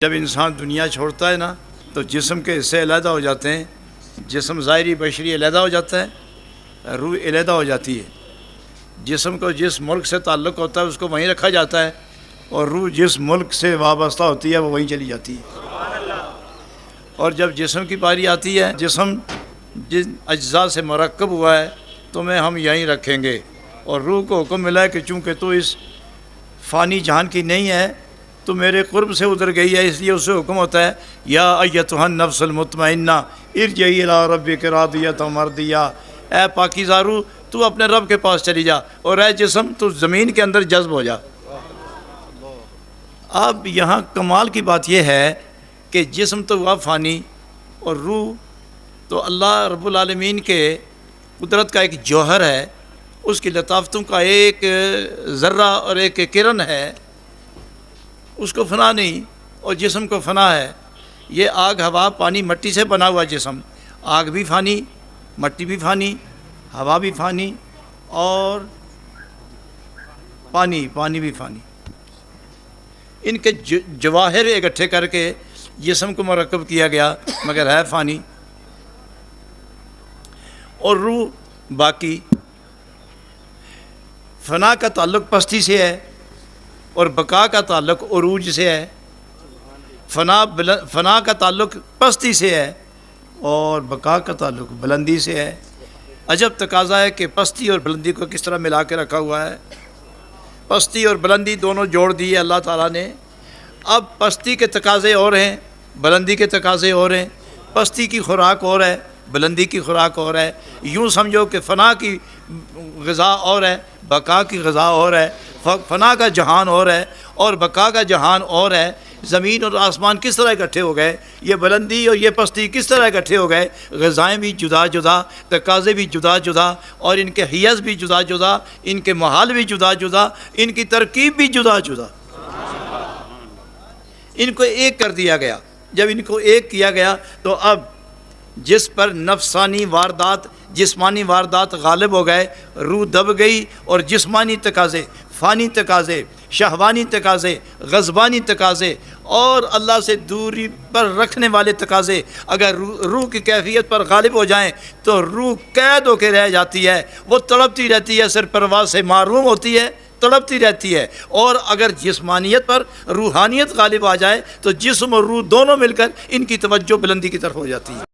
جب انسان دنیا چھوڑتا ہے نا تو جسم کے حصے علیحدہ ہو جاتے ہیں، جسم ظاہری بشری علیحدہ ہو جاتا ہے، روح علیحدہ ہو جاتی ہے۔ جسم کو جس ملک سے تعلق ہوتا ہے اس کو وہیں رکھا جاتا ہے، اور روح جس ملک سے وابستہ ہوتی ہے وہ وہیں چلی جاتی ہے۔ اور جب جسم کی باری آتی ہے، جسم جن اجزاء سے مرکب ہوا ہے تمہیں ہم یہیں رکھیں گے، اور روح کو حکم ملا ہے کہ چونکہ تو اس فانی جہان کی نہیں ہے تو میرے قرب سے ادھر گئی ہے، اس لیے اسے حکم ہوتا ہے یا ایتھا النفس المطمئنہ ارجعی الی ربک راضیۃ مرضیہ، اے پاکیزہ روح تو اپنے رب کے پاس چلی جا، اور اے جسم تو زمین کے اندر جذب ہو جا۔ اب یہاں کمال کی بات یہ ہے کہ جسم تو ہوا فانی، اور روح تو اللہ رب العالمین کے قدرت کا ایک جوہر ہے، اس کی لطافتوں کا ایک ذرہ اور ایک کرن ہے، اس کو فنا نہیں، اور جسم کو فنا ہے۔ یہ آگ ہوا پانی مٹی سے بنا ہوا جسم، آگ بھی فانی، مٹی بھی فانی، ہوا بھی فانی، اور پانی بھی فانی۔ ان کے جواہر اکٹھے کر کے جسم کو مرکب کیا گیا، مگر ہے فانی۔ اور روح باقی، فنا کا تعلق پستی سے ہے اور بقا کا تعلق عروج سے ہے۔ فنا کا تعلق پستی سے ہے اور بقا کا تعلق بلندی سے ہے۔ عجب تقاضا ہے کہ پستی اور بلندی کو کس طرح ملا کے رکھا ہوا ہے۔ پستی اور بلندی دونوں جوڑ دی ہے اللہ تعالیٰ نے۔ اب پستی کے تقاضے اور ہیں، بلندی کے تقاضے اور ہیں۔ پستی کی خوراک اور ہے، بلندی کی خوراک اور ہے۔ یوں سمجھو کہ فنا کی غذا اور ہے، بقا کی غذا اور ہے۔ فنا کا جہان اور ہے اور بقا کا جہان اور ہے۔ زمین اور آسمان کس طرح اکٹھے ہو گئے، یہ بلندی اور یہ پستی کس طرح اکٹھے ہو گئے، غذائیں بھی جدا جدا، تقاضے بھی جدا جدا، اور ان کے حیز بھی جدا جدا، ان کے محال بھی جدا جدا، ان کی ترکیب بھی جدا جدا۔ ان کو ایک کر دیا گیا۔ جب ان کو ایک کیا گیا تو اب جس پر نفسانی واردات، جسمانی واردات غالب ہو گئے، روح دب گئی، اور جسمانی تقاضے، فانی تقاضے، شہوانی تقاضے، غضبانی تقاضے اور اللہ سے دوری پر رکھنے والے تقاضے اگر روح کی کیفیت پر غالب ہو جائیں تو روح قید ہو کے رہ جاتی ہے، وہ تڑپتی رہتی ہے، سر پرواز سے محروم ہوتی ہے، تڑپتی رہتی ہے۔ اور اگر جسمانیت پر روحانیت غالب آ جائے تو جسم اور روح دونوں مل کر ان کی توجہ بلندی کی طرف ہو جاتی ہے۔